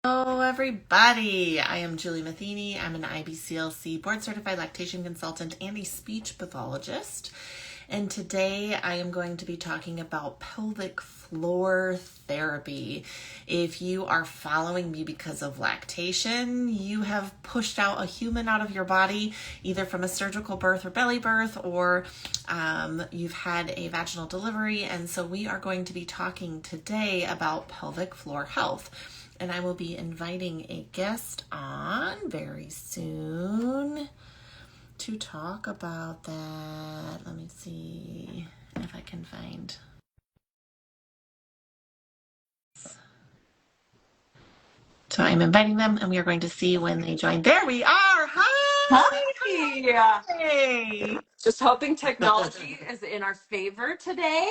Hello, everybody. I am Julie Matheny. I'm an IBCLC board certified lactation consultant and a speech pathologist. And today I am going to be talking about pelvic floor therapy. If you are following me because of lactation, you have pushed out a human out of your body, either from a surgical birth or belly birth, or you've had a vaginal delivery. And so we are going to be talking today about pelvic floor health. And I will be inviting a guest on very soon to talk about that. Let me see if I can find. So I'm inviting them, and we are going to see when they join. There we are. Hi. Hi. Hey. Just hoping technology is in our favor today.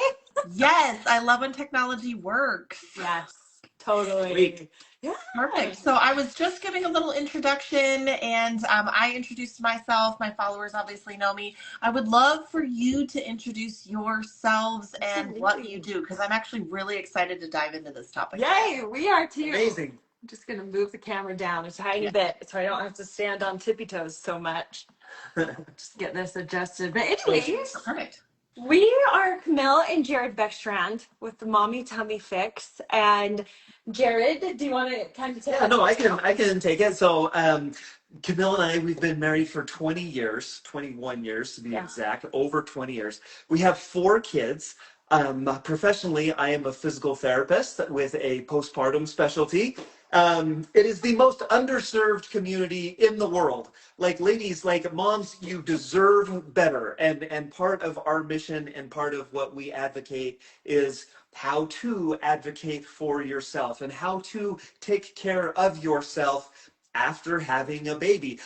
Yes, I love when technology works. Yes, totally. Great. Yeah. Perfect. So I was just giving a little introduction, and I introduced myself. My followers obviously know me. I would love for you to introduce yourselves and what you do, because I'm actually really excited to dive into this topic. Yay, we are too. Amazing. I'm just going to move the camera down a tiny bit so I don't have to stand on tippy toes so much. Just get this adjusted. But anyways, Perfect. We are Camille and Jared Beckstrand with the Mommy Tummy Fix. And Jared, do you want to kind of take Yeah, no, I can take it. So Camille and I, we've been married for 20 years, 21 years to be exact, over 20 years. We have 4 kids. Professionally, I am a physical therapist with a postpartum specialty. It is the most underserved community in the world. Like ladies, like moms, you deserve better. And part of our mission and part of what we advocate is how to advocate for yourself and how to take care of yourself after having a baby.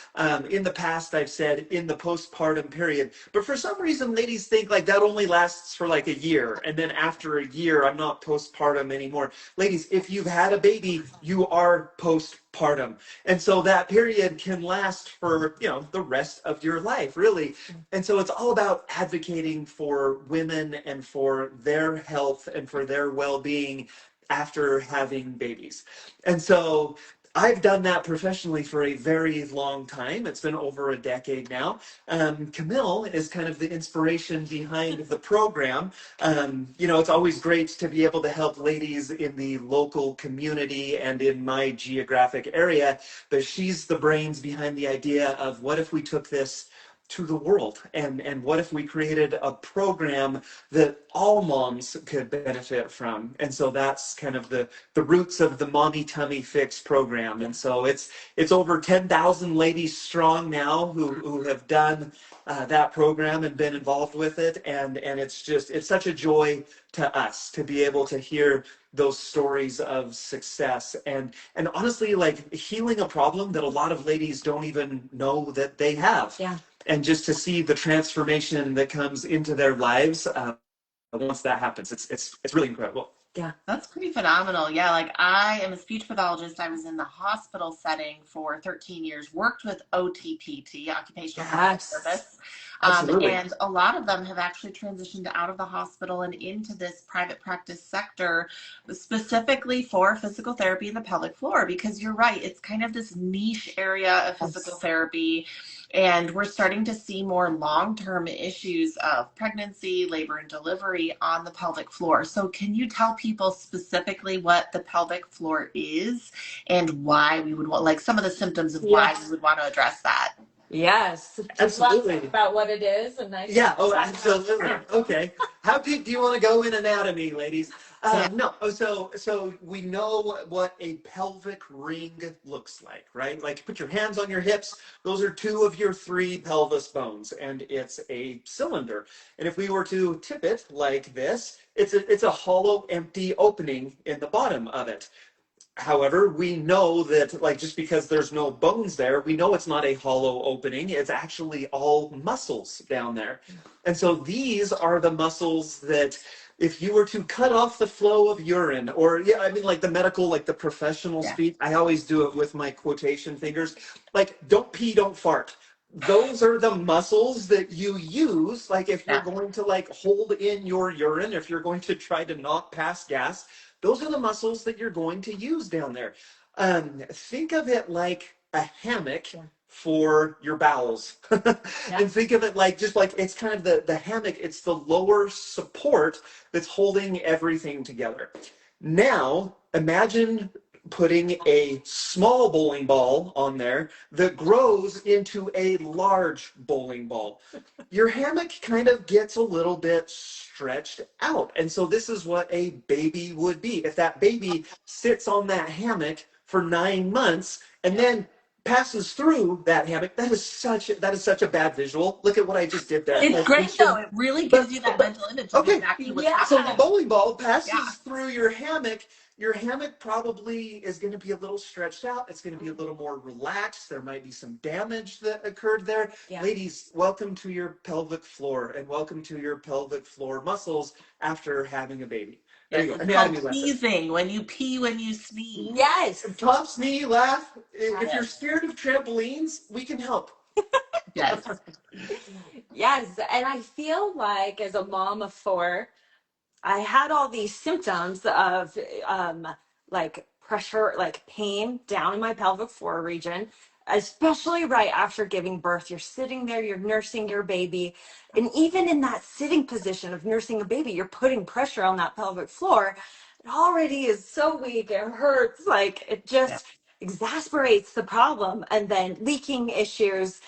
In the past, I've said in the postpartum period, but for some reason, ladies think like that only lasts for like a year. And then after a year, I'm not postpartum anymore. Ladies, if you've had a baby, you are postpartum. And so that period can last for, the rest of your life, really. And so it's all about advocating for women and for their health and for their well-being after having babies. And so I've done that professionally for a very long time. It's been over a decade now. Camille is kind of the inspiration behind the program. It's always great to be able to help ladies in the local community and in my geographic area, but she's the brains behind the idea of what if we took this to the world and what if we created a program that all moms could benefit from. And so that's kind of the roots of the Mommy Tummy Fix program. And so it's over 10,000 ladies strong now who have done that program and been involved with it. And it's such a joy to us to be able to hear those stories of success and honestly, like healing a problem that a lot of ladies don't even know that they have. Yeah. And just to see the transformation that comes into their lives once that happens, it's really incredible. Yeah. That's pretty phenomenal. Yeah, like I am a speech pathologist. I was in the hospital setting for 13 years, worked with OTPT, occupational therapists. Absolutely. And a lot of them have actually transitioned out of the hospital and into this private practice sector, specifically for physical therapy in the pelvic floor, because you're right, it's kind of this niche area of physical therapy. And we're starting to see more long-term issues of pregnancy, labor, and delivery on the pelvic floor. So can you tell people specifically what the pelvic floor is and why we would want, like some of the symptoms of why we would want to address that? Yes. Absolutely. About what it is and absolutely. Okay. How deep do you want to go in anatomy, ladies? No. So we know what a pelvic ring looks like, right? Like put your hands on your hips. Those are 2 of your 3 pelvis bones, and it's a cylinder. And if we were to tip it like this, it's a hollow, empty opening in the bottom of it. However, we know that, like, just because there's no bones there, we know it's not a hollow opening. It's actually all muscles down there. And so these are the muscles that if you were to cut off the flow of urine, or, like the medical, like the professional speak, I always do it with my quotation fingers, like, don't pee, don't fart. Those are the muscles that you use, like if you're going to like hold in your urine, if you're going to try to not pass gas, those are the muscles that you're going to use down there. Think of it like a hammock for your bowels. And think of it like just like it's kind of the hammock, it's the lower support that's holding everything together. Now, imagine putting a small bowling ball on there that grows into a large bowling ball. Your hammock kind of gets a little bit stretched out. And so this is what a baby would be. If that baby sits on that hammock for 9 months and then passes through that hammock, that is such a bad visual. Look at what I just did there. It's Like, great though. It really gives you that mental image of okay, exactly what's so the happening. bowling ball passes Yeah. through your hammock. Your hammock probably is going to be a little stretched out. It's going to be a little more relaxed. There might be some damage that occurred there. Ladies, welcome to your pelvic floor and welcome to your pelvic floor muscles after having a baby. There Yes, you go. it's Anatomy called lesson. sneezing. When you pee, when you sneeze. Yes. Top, sneeze, laugh. If Yes. you're scared of trampolines, we can help. Yes. Yes. And I feel like as a mom of four, I had all these symptoms of like pressure, like pain down in my pelvic floor region, especially right after giving birth. You're sitting there, you're nursing your baby. And even in that sitting position of nursing a baby, you're putting pressure on that pelvic floor. It already is so weak, it hurts, like it Yeah. just exasperates the problem. And then leaking issues,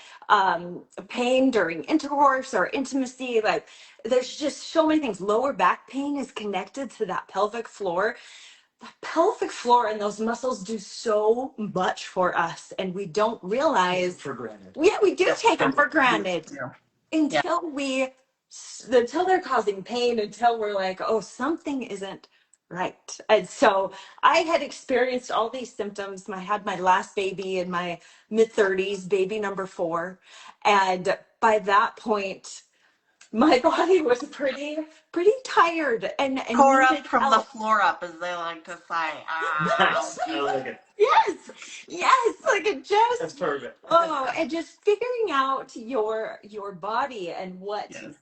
pain during intercourse or intimacy, like there's just so many things. Lower back pain is connected to that pelvic floor. The pelvic floor and those muscles do so much for us, and we don't realize. For granted. Yeah, we do take them for Yes. granted Yeah. until they're causing pain, until we're like, oh, something isn't right. And so I had experienced all these symptoms. I had my last baby in my mid-30s, baby number 4, and by that point my body was pretty tired and Tore up needed from the help. floor up, as they like to say. Nice. I like it. Yes, like it just That's perfect. and just figuring out your body and Yes.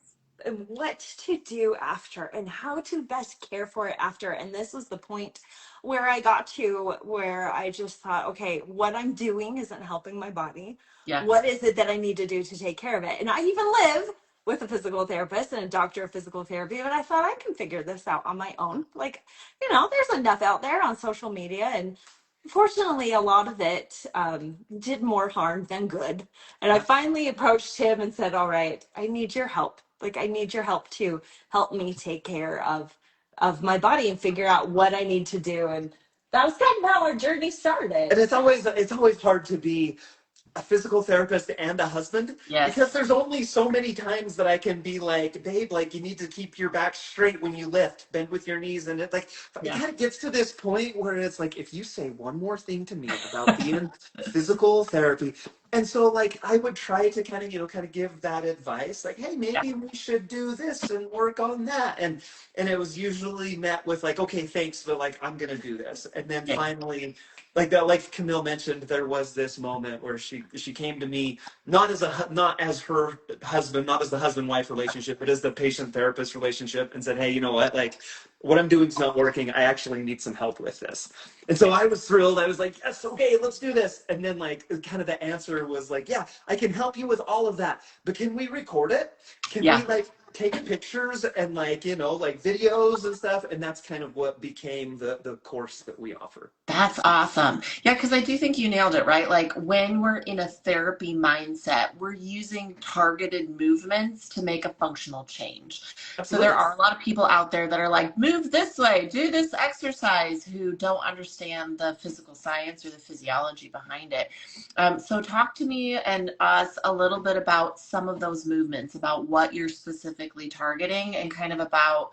what to do after and how to best care for it after. And this was the point where I got to where I just thought, okay, what I'm doing isn't helping my body. Yeah. What is it that I need to do to take care of it? And I even live with a physical therapist and a doctor of physical therapy, but I thought I can figure this out on my own. Like, there's enough out there on social media, and fortunately, a lot of it did more harm than good. And I finally approached him and said, all right, I need your help. Like, I need your help to help me take care of my body and figure out what I need to do. And that was kind of how our journey started. And it's always hard to be a physical therapist and a husband, Yes. because there's only so many times that I can be like, babe, like you need to keep your back straight when you lift, bend with your knees. And it's like, it kind of gets to this point where it's like, if you say one more thing to me about being physical therapy. And so like, I would try to kind of give that advice, like, hey, maybe we should do this and work on that. And it was usually met with like, okay, thanks, but like, I'm going to do this. And then finally, like that, like Camille mentioned, there was this moment where she came to me not as her husband, not as the husband wife relationship, but as the patient therapist relationship, and said, hey, you know what, like what I'm doing is not working. I actually need some help with this. And so I was thrilled. I was like, yes, okay, let's do this. And then like kind of the answer was like, yeah, I can help you with all of that, but can we record it? Can we like take pictures and like videos and stuff? And that's kind of what became the course that we offer. That's awesome. Yeah, because I do think you nailed it, right? Like when we're in a therapy mindset, we're using targeted movements to make a functional change. So there are a lot of people out there that are like, move this way, do this exercise, who don't understand the physical science or the physiology behind it. So talk to me and us a little bit about some of those movements, about what you're specifically targeting, and kind of about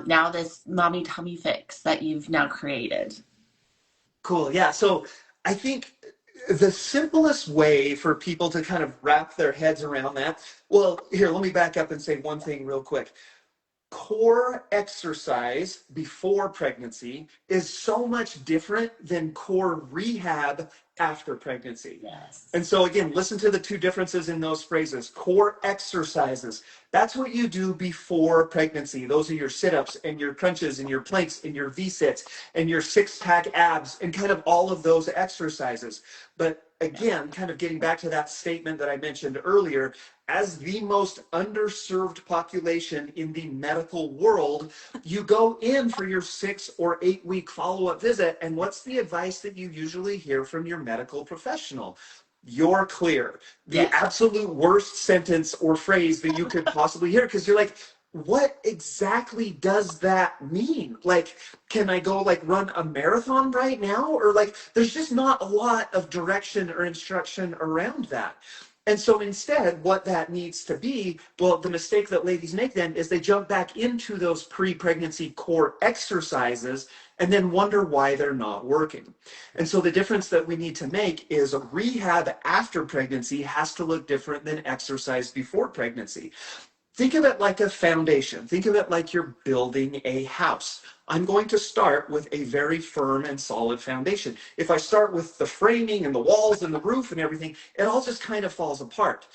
now this mommy tummy fix that you've now created. Cool. Yeah. So I think the simplest way for people to kind of wrap their heads around that, well, here, let me back up and say one thing real quick. Core exercise before pregnancy is so much different than core rehab after pregnancy. Yes. And so again, listen to the two differences in those phrases. Core exercises. That's what you do before pregnancy. Those are your sit-ups and your crunches and your planks and your V-sits and your six-pack abs and kind of all of those exercises. But again, kind of getting back to that statement that I mentioned earlier, as the most underserved population in the medical world, you go in for your 6 or 8 week follow-up visit, and what's the advice that you usually hear from your medical professional? You're clear. The Yes. absolute worst sentence or phrase that you could possibly hear, because you're like, what exactly does that mean? Like, can I go like run a marathon right now? Or like, there's just not a lot of direction or instruction around that. And so instead, what that needs to be, well, the mistake that ladies make then is they jump back into those pre-pregnancy core exercises and then wonder why they're not working. And so the difference that we need to make is rehab after pregnancy has to look different than exercise before pregnancy. Think of it like a foundation. Think of it like you're building a house. I'm going to start with a very firm and solid foundation. If I start with the framing and the walls and the roof and everything, it all just kind of falls apart.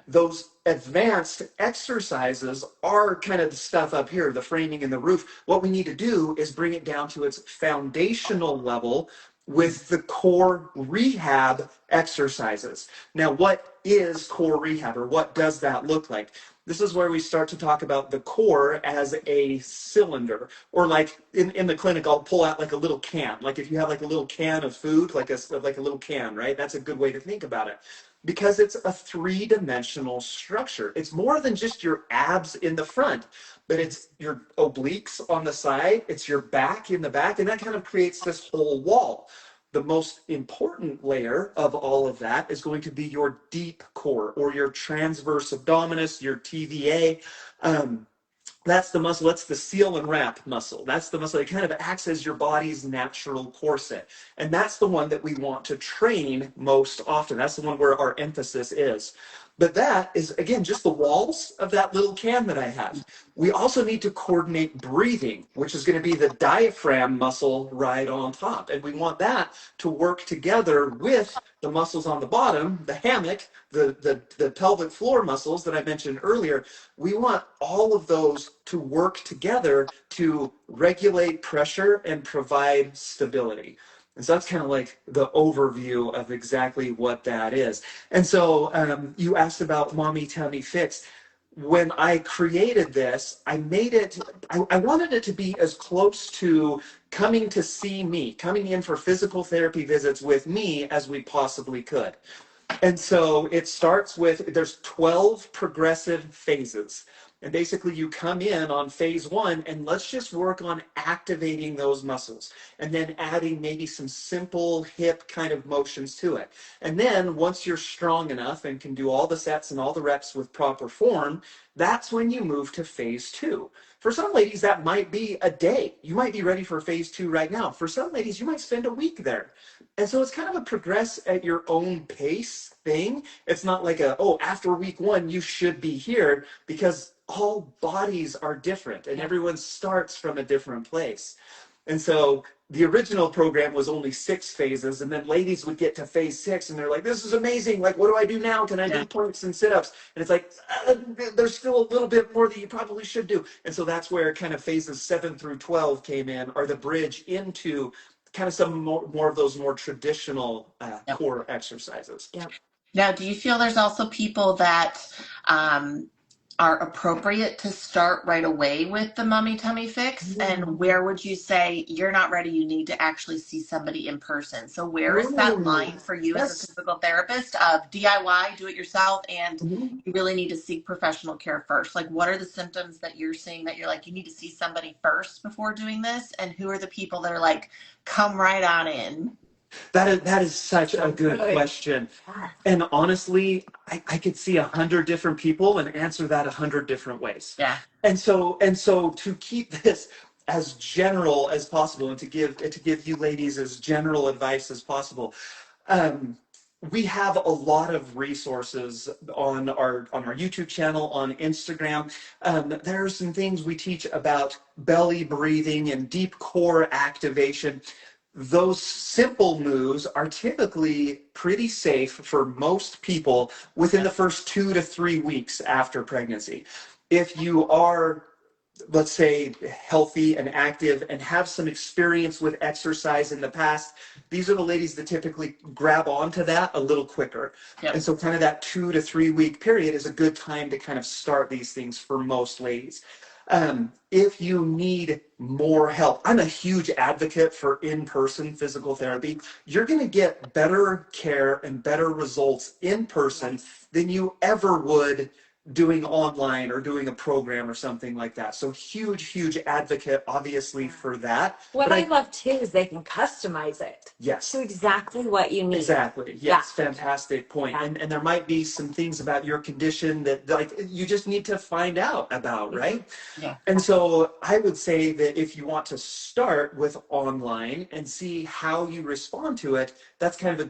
Those advanced exercises are kind of the stuff up here, the framing and the roof. What we need to do is bring it down to its foundational level with the core rehab exercises. Now, what is core rehab, or what does that look like? This is where we start to talk about the core as a cylinder, or like in the clinic, I'll pull out like a little can. Like if you have like a little can of food, like a little can, right? That's a good way to think about it, because it's a three-dimensional structure. It's more than just your abs in the front, but it's your obliques on the side, it's your back in the back, and that kind of creates this whole wall. The most important layer of all of that is going to be your deep core, or your transverse abdominis, your TVA. That's the muscle, that's the seal and wrap muscle. That's the muscle that kind of acts as your body's natural corset. And that's the one that we want to train most often. That's the one where our emphasis is. But that is, again, just the walls of that little can that I have. We also need to coordinate breathing, which is going to be the diaphragm muscle right on top. And we want that to work together with the muscles on the bottom, the hammock, the pelvic floor muscles that I mentioned earlier. We want all of those to work together to regulate pressure and provide stability. And so that's kind of like the overview of exactly what that is. And so you asked about Mommy Tummy Fix. When I created this, I made it, I wanted it to be as close to coming to see me, coming in for physical therapy visits with me as we possibly could. And so it starts with, there's 12 progressive phases. And basically you come in on phase 1 and let's just work on activating those muscles and then adding maybe some simple hip kind of motions to it. And then once you're strong enough and can do all the sets and all the reps with proper form, that's when you move to phase 2. For some ladies, that might be a day. You might be ready for phase 2 right now. For some ladies, you might spend a week there. And so it's kind of a progress at your own pace thing. It's not like after week 1, you should be here, because all bodies are different and everyone starts from a different place. And so the original program was only 6 phases, and then ladies would get to phase 6 and they're like, this is amazing. Like, what do I do now? Can I do planks and sit-ups? And it's like, there's still a little bit more that you probably should do. And so that's where kind of phases 7 through 12 came in, are the bridge into kind of some more of those more traditional core exercises. Yep. Now, do you feel there's also people that are appropriate to start right away with the Mommy Tummy Fix? And where would you say you're not ready, you need to actually see somebody in person? So where is that line for you as a physical therapist of DIY, do it yourself, and you really need to seek professional care first? Like, what are the symptoms that you're seeing that you're like, you need to see somebody first before doing this? And who are the people that are like, come right on in? That is such a good question. And honestly, I could see 100 different people and answer that 100 different ways. Yeah. And so to keep this as general as possible, and to give you ladies as general advice as possible, we have a lot of resources on our YouTube channel, on Instagram. There are some things we teach about belly breathing and deep core activation. those simple moves are typically pretty safe for most people within the first 2 to 3 weeks after pregnancy. If you are, let's say, healthy and active and have some experience with exercise in the past, these are the ladies that typically grab onto that a little quicker. Yep. And so kind of that 2 to 3 week period is a good time to kind of start these things for most ladies. If you need more help, I'm a huge advocate for in-person physical therapy. You're going to get better care and better results in person than you ever would doing online or doing a program or something like that. So huge advocate, obviously, for that. What But I love too is they can customize it yes, to exactly what you need. exactly. Yes, fantastic point. Yeah. And there might be some things about your condition that like you just need to find out about, right? Yeah. And so I would say that if you want to start with online and see how you respond to it, that's kind of a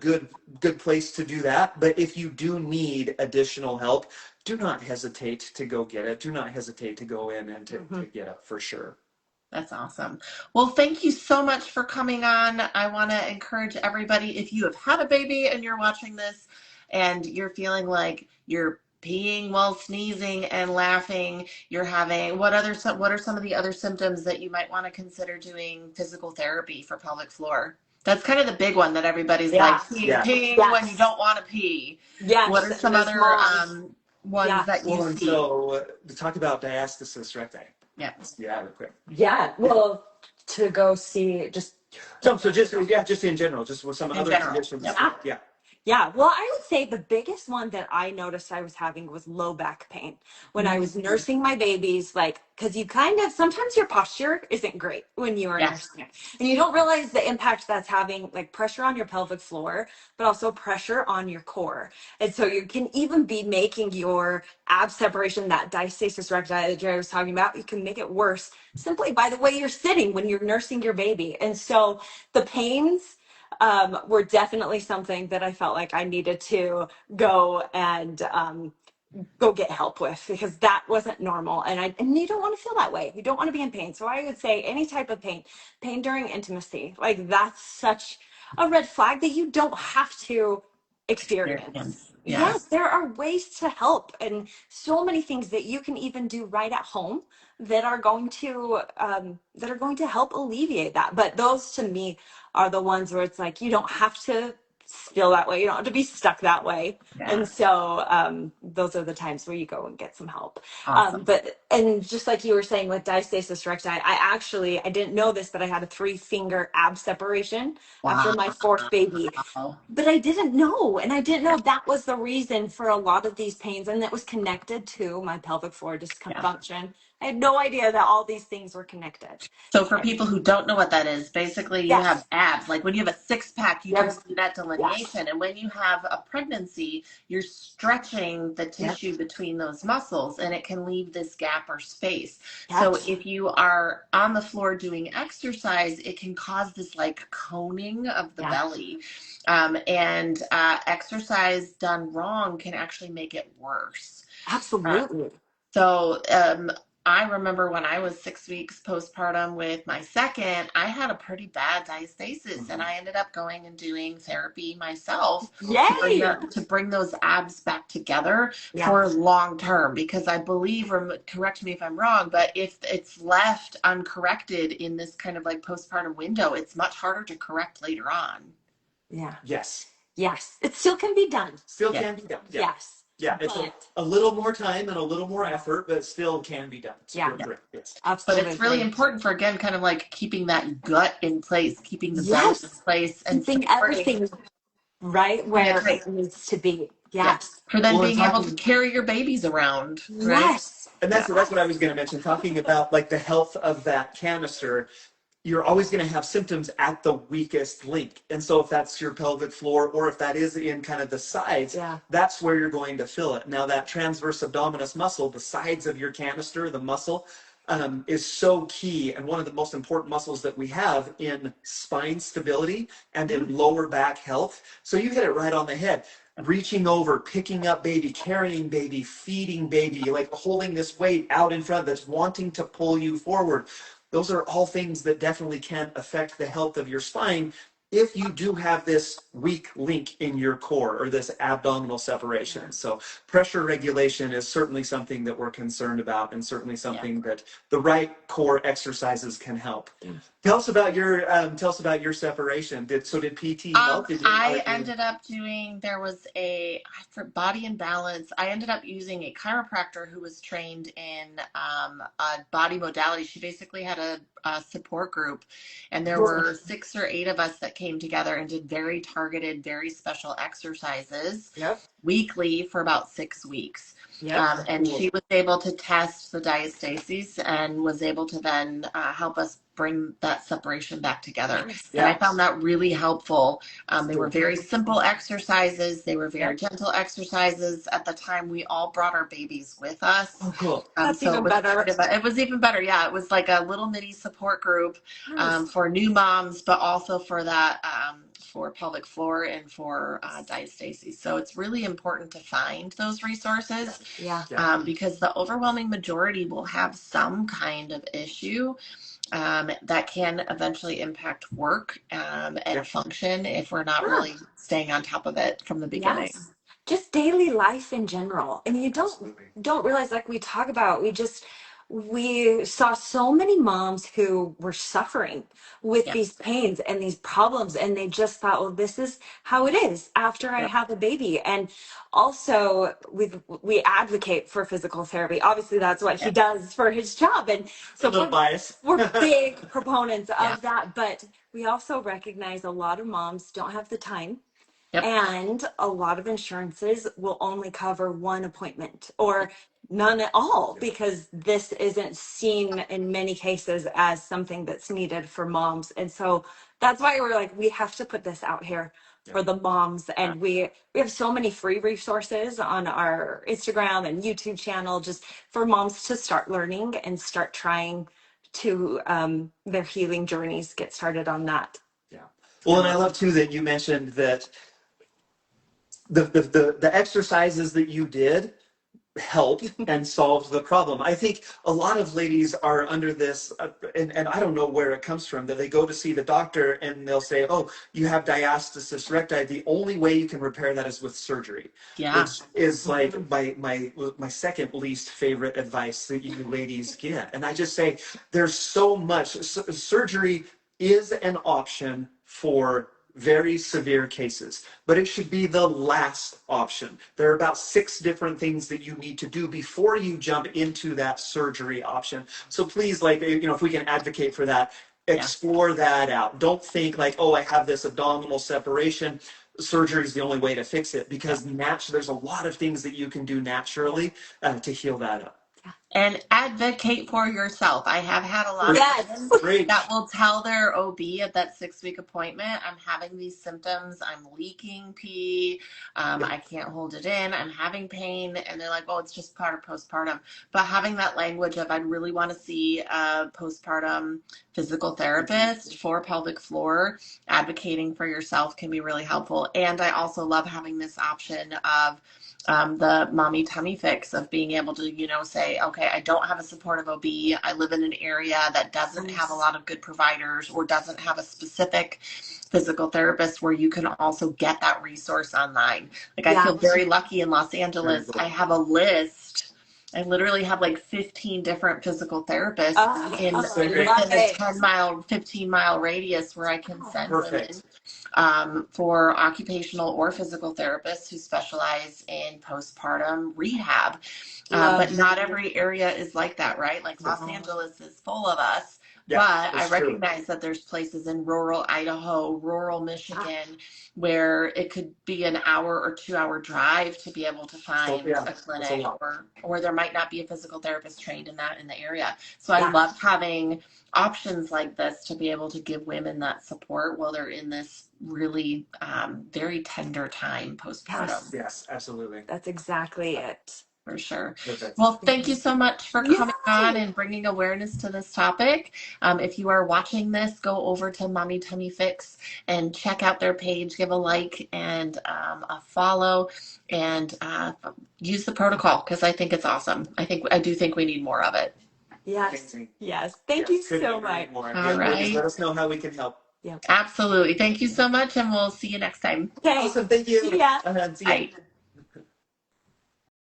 good place to do that. But if you do need additional help, do not hesitate to go get it. Do not hesitate to go in and to get it for sure. That's awesome. Well, thank you so much for coming on. I want to encourage everybody, if you have had a baby and you're watching this and you're feeling like you're peeing while sneezing and laughing, you're having, what are some of the other symptoms that you might want to consider doing physical therapy for pelvic floor? That's kind of the big one that everybody's like peeing when you don't want to pee. Yes. What are some other ones that you see? So to talk about diastasis recti. Yeah. Yeah, real quick. Yeah. Well, to go see just. So just in general, just with some other conditions. Yeah. Yeah, well, I would say the biggest one that I noticed I was having was low back pain when I was nursing my babies, like, because you kind of, sometimes your posture isn't great when you are nursing it. And you don't realize the impact that's having, like pressure on your pelvic floor, but also pressure on your core. And so you can even be making your ab separation, that diastasis recti that Jerry was talking about, you can make it worse simply by the way you're sitting when you're nursing your baby. And so the pains were definitely something that I felt like I needed to go and go get help with, because that wasn't normal. And you don't want to feel that way. You don't want to be in pain. So I would say any type of pain during intimacy, like that's such a red flag that you don't have to experience. Yes, there are ways to help, and so many things that you can even do right at home that are going to help alleviate that. But those to me are the ones where it's like you don't have to feel that way, you don't have to be stuck that way. And so those are the times where you go and get some help. Awesome. And just like you were saying with diastasis recti, I didn't know this, but I had a 3-finger ab separation after my 4th baby. But I didn't know, and I didn't know that was the reason for a lot of these pains, and that was connected to my pelvic floor dysfunction. I had no idea that all these things were connected. So for people who don't know what that is, basically you have abs. Like when you have a 6-pack, you can see that delineation. And when you have a pregnancy, you're stretching the tissue between those muscles, and it can leave this gap or space. So if you are on the floor doing exercise, it can cause this like coning of the belly. And exercise done wrong can actually make it worse. Absolutely. So I remember when I was 6 weeks postpartum with my second, I had a pretty bad diastasis, and I ended up going and doing therapy myself to bring those abs back together for long term, because I believe, correct me if I'm wrong, but if it's left uncorrected in this kind of like postpartum window, it's much harder to correct later on. Yeah. Yes. It still can be done. Can be done. Yeah, it's a little more time and a little more effort, but it still can be done. Absolutely. But it's really important for, again, kind of like keeping that gut in place, keeping the belly in place, and keeping everything right where it needs to be. For then being able to carry your babies around. Right? And that's what I was going to mention, talking about like the health of that canister. You're always going to have symptoms at the weakest link. And so if that's your pelvic floor, or if that is in kind of the sides, that's where you're going to feel it. Now that transverse abdominis muscle, the sides of your canister, the muscle, is so key, and one of the most important muscles that we have in spine stability and in lower back health. So you hit it right on the head. Reaching over, picking up baby, carrying baby, feeding baby, like holding this weight out in front that's wanting to pull you forward. Those are all things that definitely can affect the health of your spine if you do have this weak link in your core or this abdominal separation. So pressure regulation is certainly something that we're concerned about, and certainly something that the right core exercises can help. Tell us about your separation. Did PT help? I ended up doing, there was for body and balance, I ended up using a chiropractor who was trained in a body modality. She basically had a support group, and there were 6 or 8 of us that came together and did very targeted, very special exercises weekly for about 6 weeks. And she was able to test the diastases and was able to then help us bring that separation back together. And I found that really helpful. They were very simple exercises. They were very gentle exercises. At the time, we all brought our babies with us. Oh, cool. That's even better. It was even better. Yeah, it was like a little mini support group for new moms, but also for that for pelvic floor and for diastasis. So it's really important to find those resources because the overwhelming majority will have some kind of issue that can eventually impact work and function if we're not really staying on top of it from the beginning. Yes. Just daily life in general. And you don't realize, like we talk about, we saw so many moms who were suffering with these pains and these problems, and they just thought, well, this is how it is after I have a baby. And also we advocate for physical therapy. Obviously that's what he does for his job, and so we're big proponents of that, but we also recognize a lot of moms don't have the time. And a lot of insurances will only cover one appointment or none at all, because this isn't seen in many cases as something that's needed for moms. And so that's why we're like, we have to put this out here for the moms. And we have so many free resources on our Instagram and YouTube channel just for moms to start learning and start trying to their healing journeys get started on that. Well, and I love too that you mentioned that the exercises that you did helped and solved the problem. I think a lot of ladies are under this, and I don't know where it comes from, that they go to see the doctor and they'll say, oh, you have diastasis recti. The only way you can repair that is with surgery. Which is like my second least favorite advice that you ladies get. And I just say, there's so much. Surgery is an option for very severe cases, but it should be the last option. There are about 6 different things that you need to do before you jump into that surgery option. So please, like, if we can advocate for that, explore that out. Don't think like, oh, I have this abdominal separation, surgery is the only way to fix it, because there's a lot of things that you can do naturally to heal that up. And advocate for yourself. I have had a lot of women that will tell their OB at that 6-week appointment, I'm having these symptoms, I'm leaking pee, I can't hold it in, I'm having pain, and they're like, oh, it's just part of postpartum. But having that language of, I'd really want to see a postpartum physical therapist for pelvic floor, advocating for yourself can be really helpful. And I also love having this option of the mommy tummy fix, of being able to, say, okay, I don't have a supportive OB. I live in an area that doesn't have a lot of good providers or doesn't have a specific physical therapist where you can also get that resource online. Like I feel very lucky in Los Angeles. I have a list. I literally have like 15 different physical therapists in a 10-mile, 15-mile radius where I can send women for occupational or physical therapists who specialize in postpartum rehab. But not every area is like that, right? Like Los Angeles is full of us. But I recognize that there's places in rural Idaho, rural Michigan, where it could be an hour or 2-hour drive to be able to find a clinic, or there might not be a physical therapist trained in the area. So I love having options like this to be able to give women that support while they're in this really very tender time postpartum. Yes, absolutely. That's exactly it. For sure. Well, thank you so much for coming on and bringing awareness to this topic. If you are watching this, go over to Mommy Tummy Fix and check out their page, give a like and a follow, and use the protocol because I think it's awesome. I do think we need more of it. Yes. Amazing. Yes. Thank Yes, you couldn't so agree much. more. All Yeah, ladies, right. let us know how we can help. Yeah. Absolutely. Thank you so much, and we'll see you next time. Okay. Awesome. Thank you. See ya. See ya. Bye.